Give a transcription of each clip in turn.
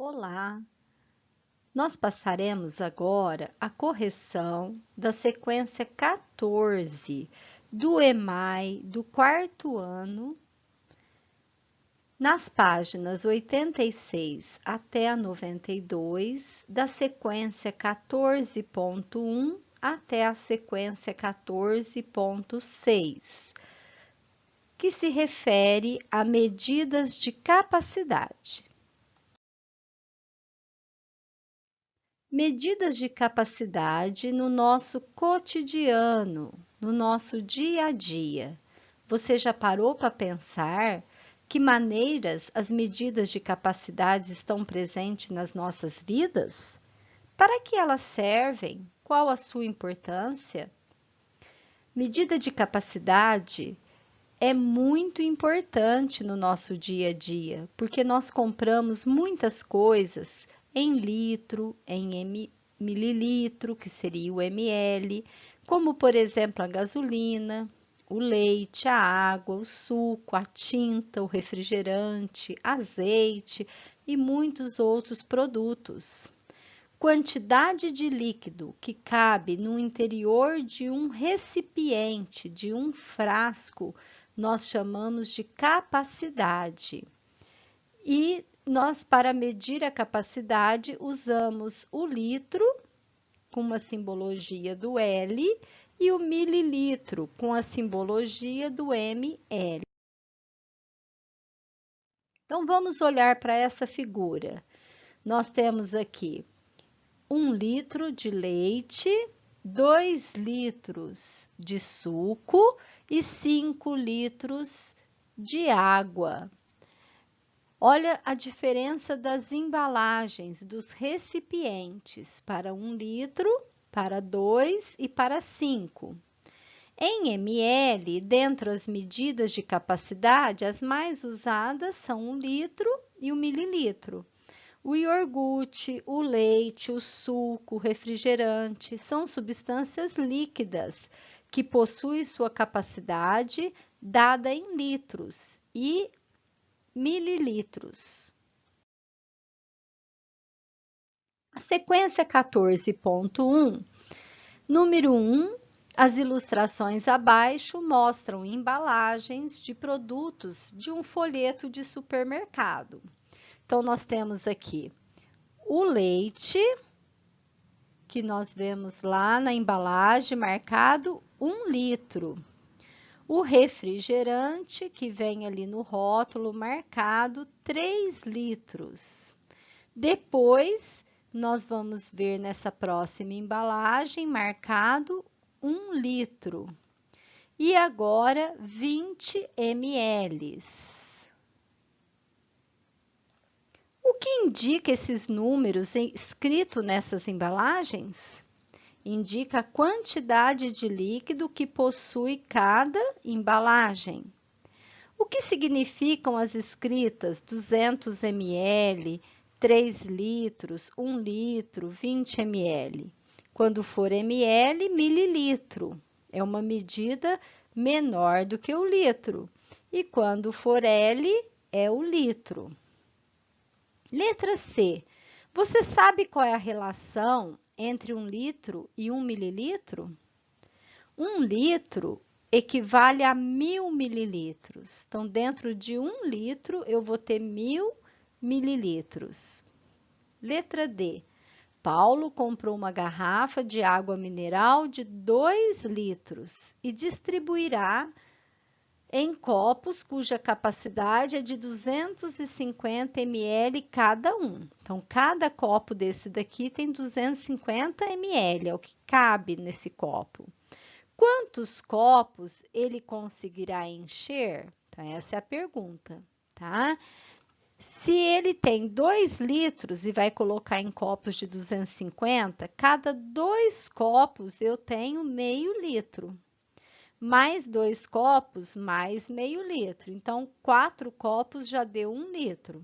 Olá! Nós passaremos agora a correção da sequência 14 do EMAI do quarto ano, nas páginas 86 até a 92, da sequência 14.1 até a sequência 14.6, que se refere a medidas de capacidade. Medidas de capacidade no nosso cotidiano, no nosso dia a dia. Você já parou para pensar que maneiras as medidas de capacidade estão presentes nas nossas vidas? Para que elas servem? Qual a sua importância? Medida de capacidade é muito importante no nosso dia a dia, porque nós compramos muitas coisas em litro, em mililitro, que seria o ml, como por exemplo a gasolina, o leite, a água, o suco, a tinta, o refrigerante, azeite e muitos outros produtos. Quantidade de líquido que cabe no interior de um recipiente, de um frasco, nós chamamos de capacidade. E nós, para medir a capacidade, usamos o litro, com uma simbologia do L, e o mililitro, com a simbologia do ml. Então, vamos olhar para essa figura. Nós temos aqui 1 litro de leite, 2 litros de suco e 5 litros de água. Olha a diferença das embalagens, dos recipientes para 1 litro, para 2 e para 5. Em ml, dentro das medidas de capacidade, as mais usadas são 1 litro e o mililitro. O iogurte, o leite, o suco, o refrigerante são substâncias líquidas que possuem sua capacidade dada em litros e mililitros. A sequência 14.1, número 1, as ilustrações abaixo mostram embalagens de produtos de um folheto de supermercado. Então, nós temos aqui o leite, que nós vemos lá na embalagem marcado 1 litro. O refrigerante, que vem ali no rótulo marcado 3 litros. Depois, nós vamos ver nessa próxima embalagem marcado 1 litro. E agora 20 ml. O que indica esses números escritos nessas embalagens? Indica a quantidade de líquido que possui cada embalagem. O que significam as escritas 200 ml, 3 litros, 1 litro, 20 ml? Quando for ml, mililitro. É uma medida menor do que o litro. E quando for L, é o litro. Letra C. Você sabe qual é a relação entre 1 litro e 1 mililitro? 1 litro equivale a 1000 mililitros. Então, dentro de 1 litro, eu vou ter 1000 mililitros. Letra D. Paulo comprou uma garrafa de água mineral de 2 litros e distribuirá em copos cuja capacidade é de 250 ml cada um. Então, cada copo desse daqui tem 250 ml, é o que cabe nesse copo. Quantos copos ele conseguirá encher? Então, essa é a pergunta, tá? Se ele tem 2 litros e vai colocar em copos de 250, cada 2 copos eu tenho meio litro. Mais 2 copos, mais meio litro. Então, 4 copos já deu 1 litro.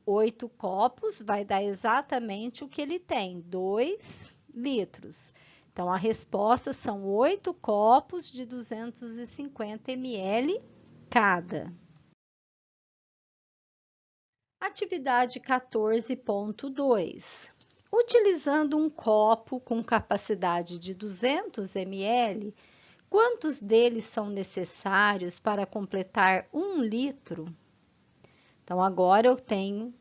8 copos vai dar exatamente o que ele tem, 2 litros. Então, a resposta são 8 copos de 250 ml cada. Atividade 14.2. Utilizando um copo com capacidade de 200 ml, quantos deles são necessários para completar 1 litro? Então, agora eu tenho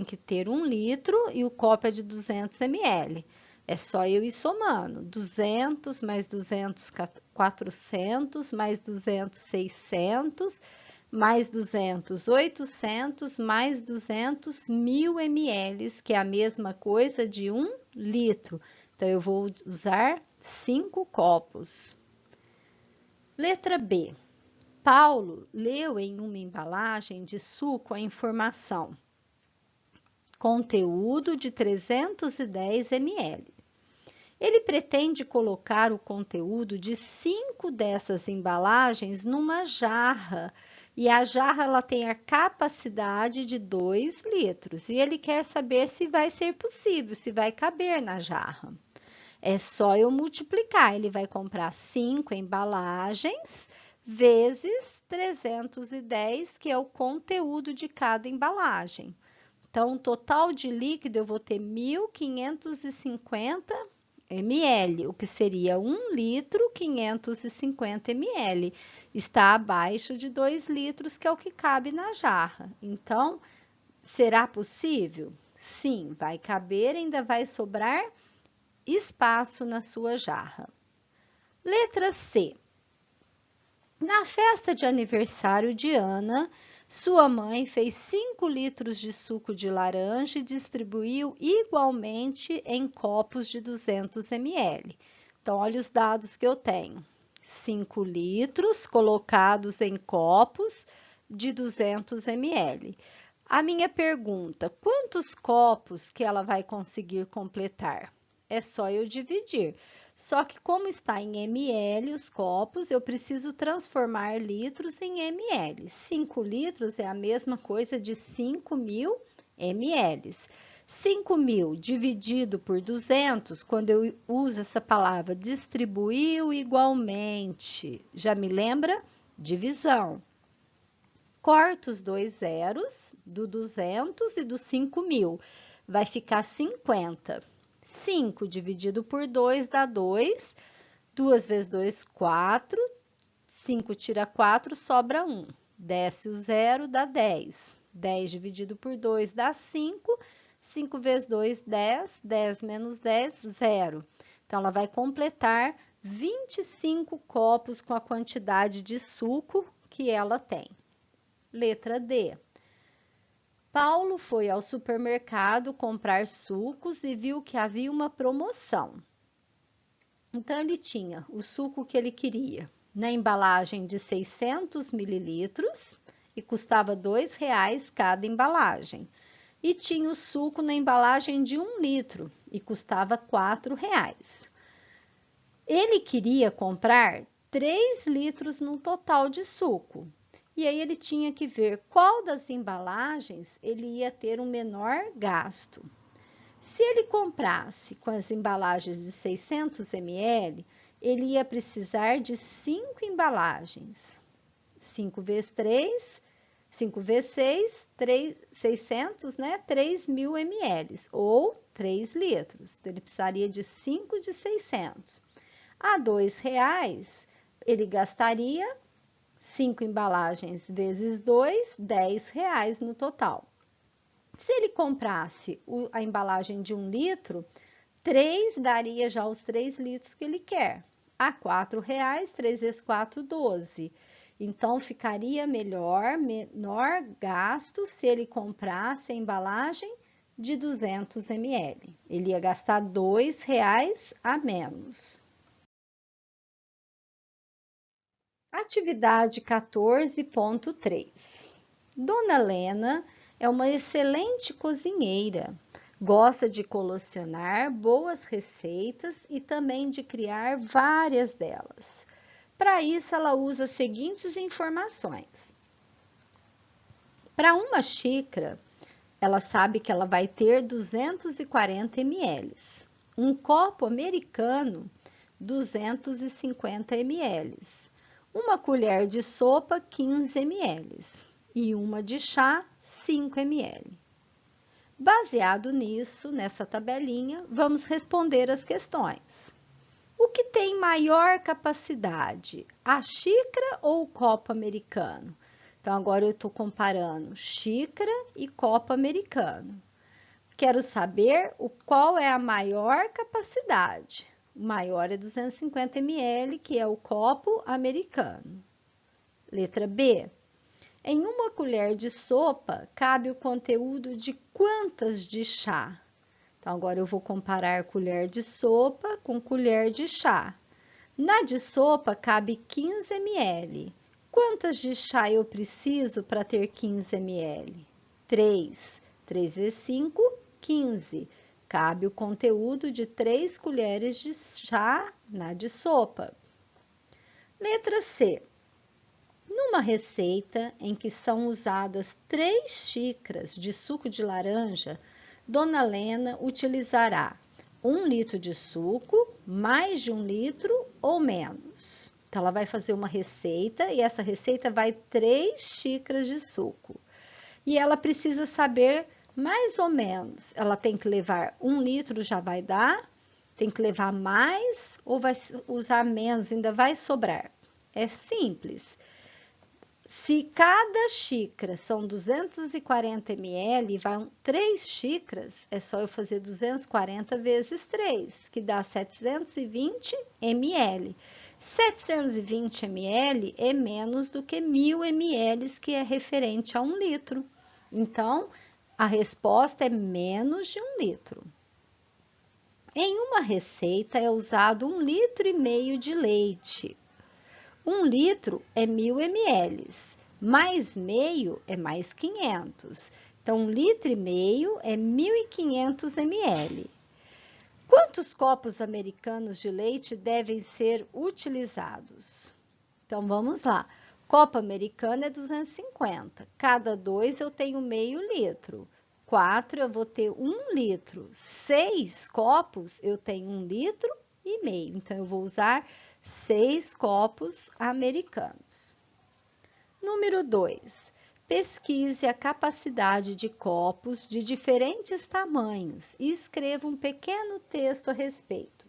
que ter 1 litro e o copo é de 200 ml. É só eu ir somando. 200 mais 200, 400, mais 200, 600, mais 200, 800, mais 200, 1000 ml, que é a mesma coisa de 1 litro. Então, eu vou usar 5 copos. Letra B. Paulo leu em uma embalagem de suco a informação: conteúdo de 310 ml. Ele pretende colocar o conteúdo de 5 dessas embalagens numa jarra, e a jarra ela tem a capacidade de 2 litros, e ele quer saber se vai ser possível, se vai caber na jarra. É só eu multiplicar, ele vai comprar 5 embalagens vezes 310, que é o conteúdo de cada embalagem. Então, o total de líquido eu vou ter 1.550 ml, o que seria 1 litro 550 ml. Está abaixo de 2 litros, que é o que cabe na jarra. Então, será possível? Sim, vai caber, ainda vai sobrar espaço na sua jarra. Letra C. Na festa de aniversário de Ana, sua mãe fez 5 litros de suco de laranja e distribuiu igualmente em copos de 200 ml. Então, olha os dados que eu tenho. 5 litros colocados em copos de 200 ml. A minha pergunta: quantos copos que ela vai conseguir completar? É só eu dividir. Só que como está em ml os copos, eu preciso transformar litros em ml. 5 litros é a mesma coisa de 5.000 ml. 5.000 dividido por 200, quando eu uso essa palavra distribuiu igualmente, já me lembra? Divisão. Corto os 2 zeros do 200 e do 5.000, vai ficar 50. 5 dividido por 2 dá 2, 2 vezes 2, 4, 5 tira 4, sobra 1. Desce o 0, dá 10. 10 dividido por 2 dá 5, 5 vezes 2, 10, 10 menos 10, 0. Então, ela vai completar 25 copos com a quantidade de suco que ela tem. Letra D. Paulo foi ao supermercado comprar sucos e viu que havia uma promoção. Então, ele tinha o suco que ele queria na embalagem de 600 mililitros e custava R$ 2,00 cada embalagem. E tinha o suco na embalagem de 1 litro e custava R$ 4,00. Ele queria comprar 3 litros no total de suco. E aí ele tinha que ver qual das embalagens ele ia ter um menor gasto. Se ele comprasse com as embalagens de 600 ml, ele ia precisar de 5 embalagens. 5 vezes 3, 5 vezes 6, 600, né? 3.000 ml, ou 3 litros. Então, ele precisaria de 5 de 600. A R$ 2,00, ele gastaria 5 embalagens vezes 2, R$ 10,00 no total. Se ele comprasse a embalagem de 1 litro, 3 daria já os 3 litros que ele quer. A R$ 4,00, 3 vezes 4, 12. Então, ficaria menor gasto se ele comprasse a embalagem de 200 ml. Ele ia gastar R$ 2,00 a menos. Atividade 14.3. Dona Lena é uma excelente cozinheira. Gosta de colecionar boas receitas e também de criar várias delas. Para isso, ela usa as seguintes informações. Para uma xícara, ela sabe que ela vai ter 240 ml. Um copo americano, 250 ml. Uma colher de sopa, 15 ml. E uma de chá, 5 ml. Baseado nisso, nessa tabelinha, vamos responder as questões. O que tem maior capacidade, a xícara ou o copo americano? Então, agora eu estou comparando xícara e copo americano. Quero saber qual é a maior capacidade. O maior é 250 ml, que é o copo americano. Letra B. Em uma colher de sopa, cabe o conteúdo de quantas de chá? Então, agora eu vou comparar colher de sopa com colher de chá. Na de sopa, cabe 15 ml. Quantas de chá eu preciso para ter 15 ml? 3. 3 vezes 5, 15. Cabe o conteúdo de 3 colheres de chá na de sopa. Letra C. Numa receita em que são usadas 3 xícaras de suco de laranja, Dona Lena utilizará 1 litro de suco, mais de 1 litro ou menos. Então, ela vai fazer uma receita e essa receita vai 3 xícaras de suco. E ela precisa saber mais ou menos, ela tem que levar 1 litro já vai dar, tem que levar mais ou vai usar menos, ainda vai sobrar. É simples. Se cada xícara são 240 ml, vão 3 xícaras, é só eu fazer 240 vezes 3, que dá 720 ml. 720 ml é menos do que 1000 ml, que é referente a 1 litro. Então, a resposta é menos de 1 litro. Em uma receita é usado 1,5 litro de leite. 1 litro é 1000 ml, mais meio é mais 500. Então, 1,5 litro é 1500 ml. Quantos copos americanos de leite devem ser utilizados? Então, vamos lá. Copo americano é 250. Cada 2 eu tenho meio litro. 4 eu vou ter 1 litro. 6 copos eu tenho 1,5 litro. Então, eu vou usar 6 copos americanos. Número 2. Pesquise a capacidade de copos de diferentes tamanhos e escreva um pequeno texto a respeito.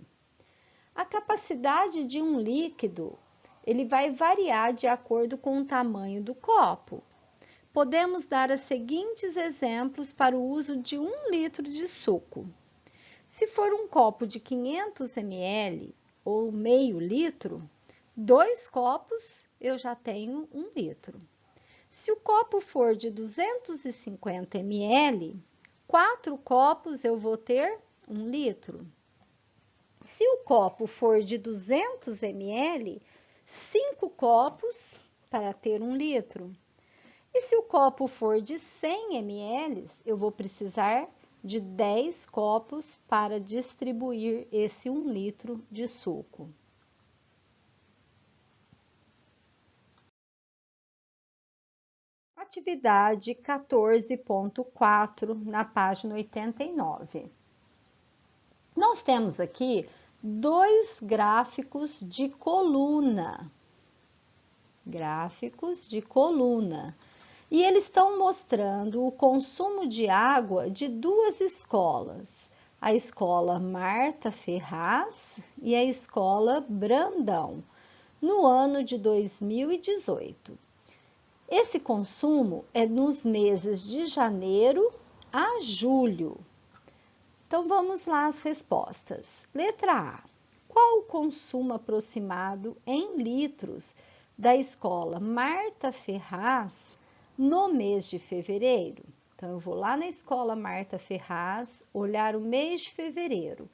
A capacidade de um líquido, ele vai variar de acordo com o tamanho do copo. Podemos dar os seguintes exemplos para o uso de 1 litro de suco. Se for um copo de 500 ml ou meio litro, 2 copos eu já tenho 1 litro. Se o copo for de 250 ml, 4 copos eu vou ter 1 litro. Se o copo for de 200 ml, 5 copos para ter 1 litro. E se o copo for de 100 ml, eu vou precisar de 10 copos para distribuir esse 1 litro de suco. Atividade 14.4, na página 89. Nós temos aqui 2 gráficos de coluna. Gráficos de coluna. E eles estão mostrando o consumo de água de 2 escolas. A escola Marta Ferraz e a escola Brandão, no ano de 2018. Esse consumo é nos meses de janeiro a julho. Então, vamos lá as respostas. Letra A. Qual o consumo aproximado em litros da escola Marta Ferraz no mês de fevereiro? Então, eu vou lá na escola Marta Ferraz, olhar o mês de fevereiro.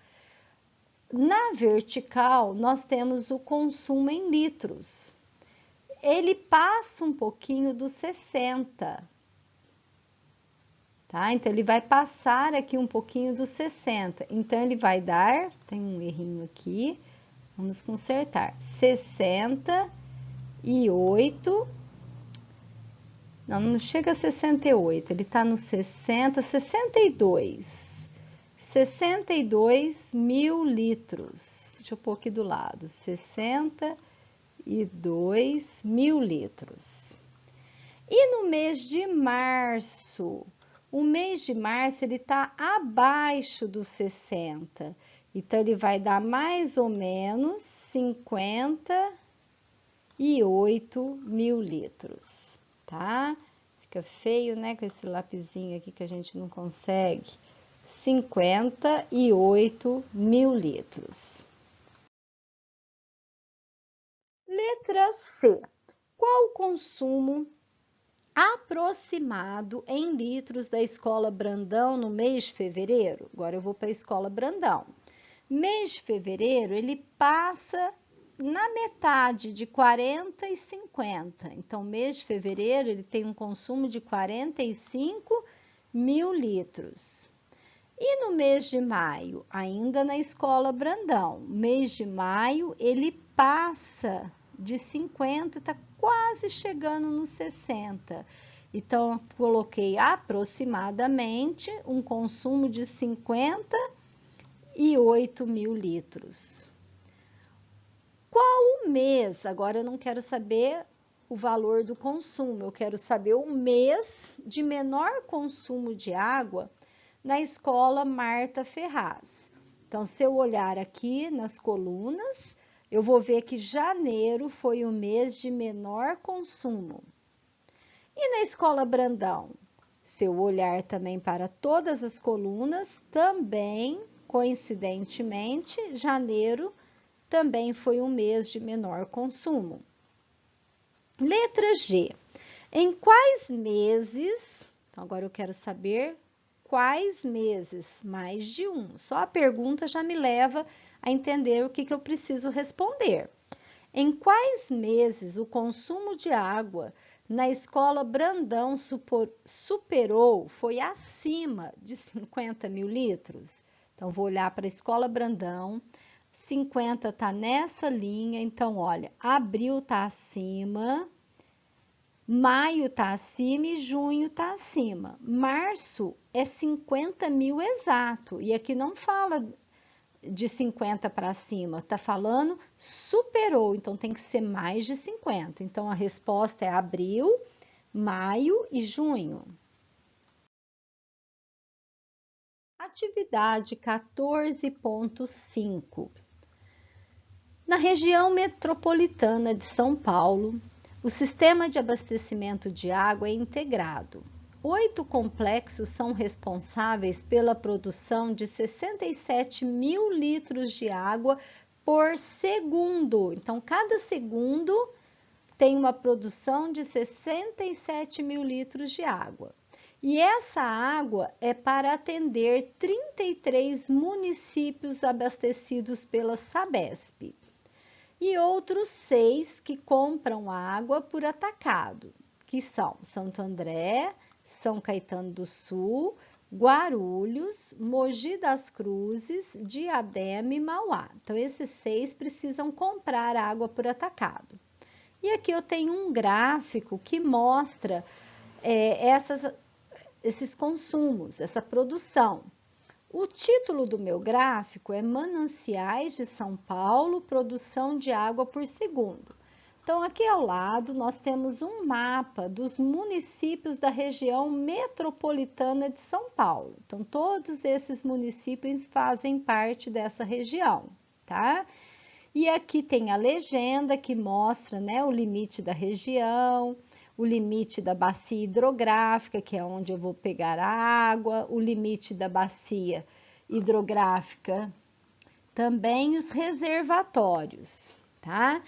Na vertical, nós temos o consumo em litros. Ele passa um pouquinho dos 60, tá? Então, ele vai passar aqui um pouquinho dos 60. Então, ele vai dar, tem um errinho aqui, vamos consertar, 68, não chega a 68, ele tá no 60, 62 mil litros. Deixa eu pôr aqui do lado, 62 mil litros. E no mês de março, O mês de março ele está abaixo dos 60. Então, ele vai dar mais ou menos 58 mil litros, tá? Fica feio, né, com esse lapisinho aqui que a gente não consegue. 58 mil litros. Letra C. Qual o consumo aproximado em litros da Escola Brandão no mês de fevereiro? Agora eu vou para a Escola Brandão. Mês de fevereiro, ele passa na metade de 40 e 50. Então, mês de fevereiro, ele tem um consumo de 45 mil litros. E no mês de maio, ainda na Escola Brandão, mês de maio, ele passa de 50, está quase chegando nos 60. Então, eu coloquei aproximadamente um consumo de 58 mil litros. Qual o mês? Agora eu não quero saber o valor do consumo, eu quero saber o mês de menor consumo de água na Escola Marta Ferraz. Então, se eu olhar aqui nas colunas, eu vou ver que janeiro foi o mês de menor consumo. E na Escola Brandão? Se eu olhar também para todas as colunas, também, coincidentemente, janeiro também foi um mês de menor consumo. Letra G. Em quais meses, então agora eu quero saber quais meses, mais de um. Só a pergunta já me leva a entender o que eu preciso responder. Em quais meses o consumo de água na Escola Brandão superou, foi acima de 50 mil litros? Então, vou olhar para a Escola Brandão, 50 está nessa linha, então, olha, abril está acima, maio está acima e junho está acima. Março é 50 mil exato, e aqui não fala de 50 para cima, tá falando superou, então tem que ser mais de 50. Então, a resposta é abril, maio e junho. Atividade 14.5. Na região metropolitana de São Paulo, o sistema de abastecimento de água é integrado. 8 complexos são responsáveis pela produção de 67 mil litros de água por segundo. Então, cada segundo tem uma produção de 67 mil litros de água. E essa água é para atender 33 municípios abastecidos pela Sabesp. E outros 6 que compram água por atacado, que são Santo André, São Caetano do Sul, Guarulhos, Mogi das Cruzes, Diadema e Mauá. Então, esses 6 precisam comprar água por atacado. E aqui eu tenho um gráfico que mostra esses consumos, essa produção. O título do meu gráfico é Mananciais de São Paulo, produção de água por segundo. Então, aqui ao lado, nós temos um mapa dos municípios da região metropolitana de São Paulo. Então, todos esses municípios fazem parte dessa região, tá? E aqui tem a legenda que mostra, né, o limite da região, o limite da bacia hidrográfica, que é onde eu vou pegar a água, o limite da bacia hidrográfica, também os reservatórios, tá?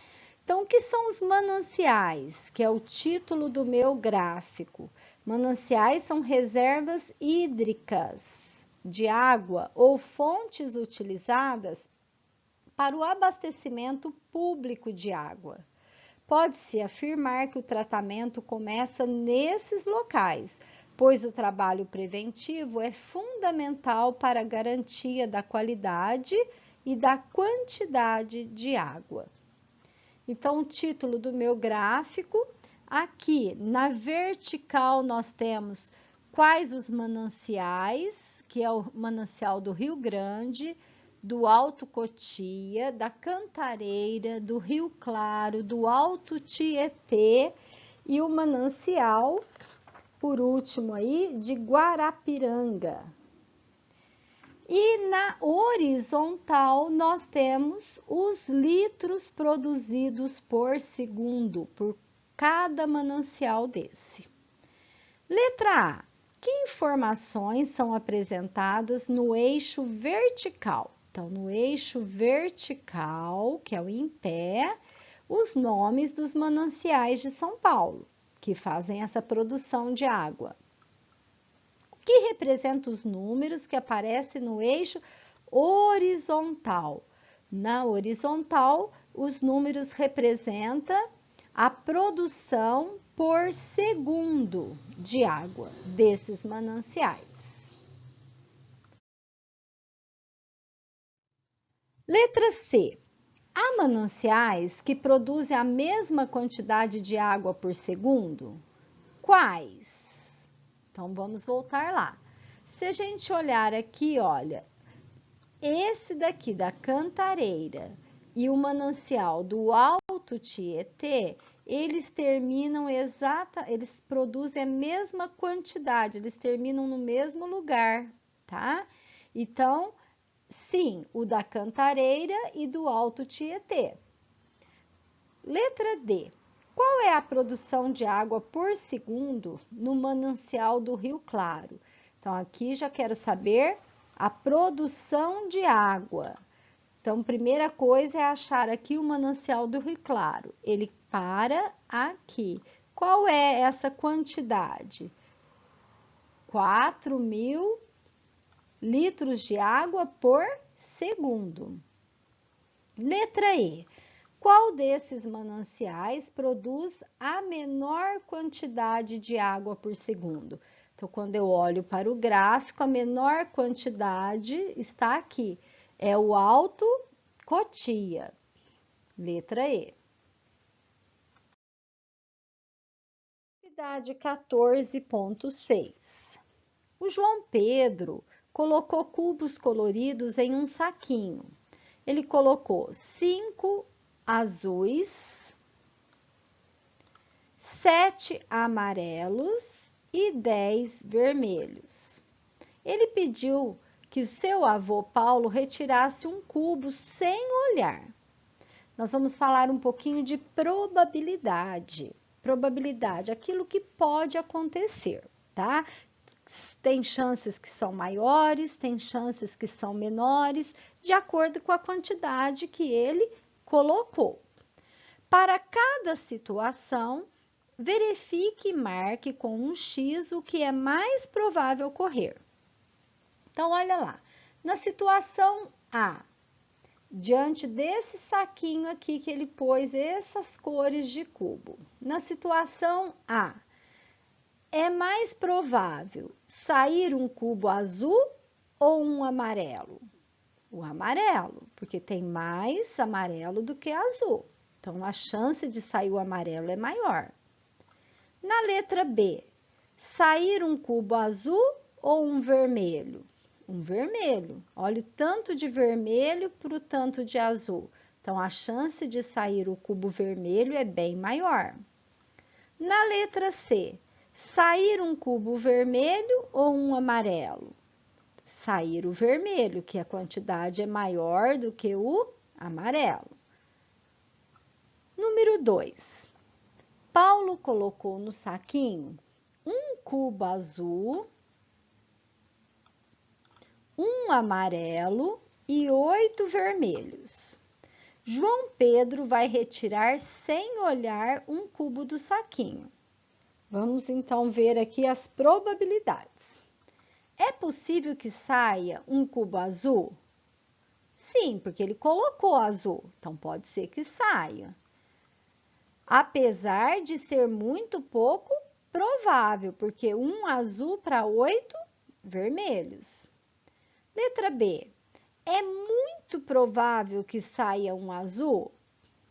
Então, o que são os mananciais, que é o título do meu gráfico? Mananciais são reservas hídricas de água ou fontes utilizadas para o abastecimento público de água. Pode-se afirmar que o tratamento começa nesses locais, pois o trabalho preventivo é fundamental para a garantia da qualidade e da quantidade de água. Então, o título do meu gráfico, aqui na vertical nós temos quais os mananciais, que é o manancial do Rio Grande, do Alto Cotia, da Cantareira, do Rio Claro, do Alto Tietê e o manancial por último aí, de Guarapiranga. E na horizontal, nós temos os litros produzidos por segundo, por cada manancial desse. Letra A. Que informações são apresentadas no eixo vertical? Então, no eixo vertical, que é o em pé, os nomes dos mananciais de São Paulo, que fazem essa produção de água. O que representa os números que aparecem no eixo horizontal? Na horizontal, os números representam a produção por segundo de água desses mananciais. Letra C. Há mananciais que produzem a mesma quantidade de água por segundo? Quais? Então, vamos voltar lá. Se a gente olhar aqui, olha, esse daqui da Cantareira e o manancial do Alto Tietê, eles eles produzem a mesma quantidade, eles terminam no mesmo lugar, tá? Então, sim, o da Cantareira e do Alto Tietê. Letra D. Qual é a produção de água por segundo no manancial do Rio Claro? Então, aqui já quero saber a produção de água. Então, primeira coisa é achar aqui o manancial do Rio Claro. Ele para aqui. Qual é essa quantidade? 4.000 litros de água por segundo. Letra E. Qual desses mananciais produz a menor quantidade de água por segundo? Então, quando eu olho para o gráfico, a menor quantidade está aqui. É o Alto Cotia. Letra E. Atividade 14.6. O João Pedro colocou cubos coloridos em um saquinho. Ele colocou 5 azuis, 7 amarelos e 10 vermelhos. Ele pediu que o seu avô Paulo retirasse um cubo sem olhar. Nós vamos falar um pouquinho de probabilidade. Probabilidade, aquilo que pode acontecer, tá? Tem chances que são maiores, tem chances que são menores, de acordo com a quantidade que ele colocou. Para cada situação, verifique e marque com um X o que é mais provável ocorrer. Então, olha lá. Na situação A, diante desse saquinho aqui que ele pôs essas cores de cubo. Na situação A, é mais provável sair um cubo azul ou um amarelo? O amarelo, porque tem mais amarelo do que azul. Então, a chance de sair o amarelo é maior. Na letra B, sair um cubo azul ou um vermelho? Um vermelho. Olha o tanto de vermelho para o tanto de azul. Então, a chance de sair o cubo vermelho é bem maior. Na letra C, sair um cubo vermelho ou um amarelo? Sair o vermelho, que a quantidade é maior do que o amarelo. Número 2. Paulo colocou no saquinho um cubo azul, um amarelo e 8 vermelhos. João Pedro vai retirar sem olhar um cubo do saquinho. Vamos então ver aqui as probabilidades. É possível que saia um cubo azul? Sim, porque ele colocou azul, então pode ser que saia. Apesar de ser muito pouco provável, porque um azul para 8 vermelhos. Letra B. É muito provável que saia um azul?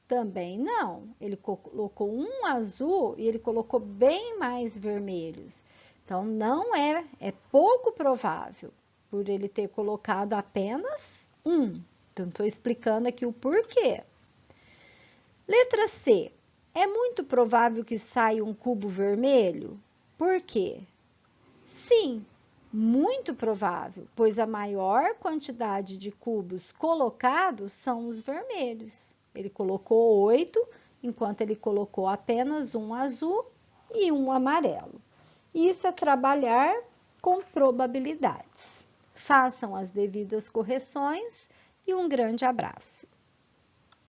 Também não. Ele colocou um azul e ele colocou bem mais vermelhos. Então, não é pouco provável, por ele ter colocado apenas um. Então, estou explicando aqui o porquê. Letra C. É muito provável que saia um cubo vermelho? Por quê? Sim, muito provável, pois a maior quantidade de cubos colocados são os vermelhos. Ele colocou 8, enquanto ele colocou apenas um azul e um amarelo. Isso é trabalhar com probabilidades. Façam as devidas correções e um grande abraço.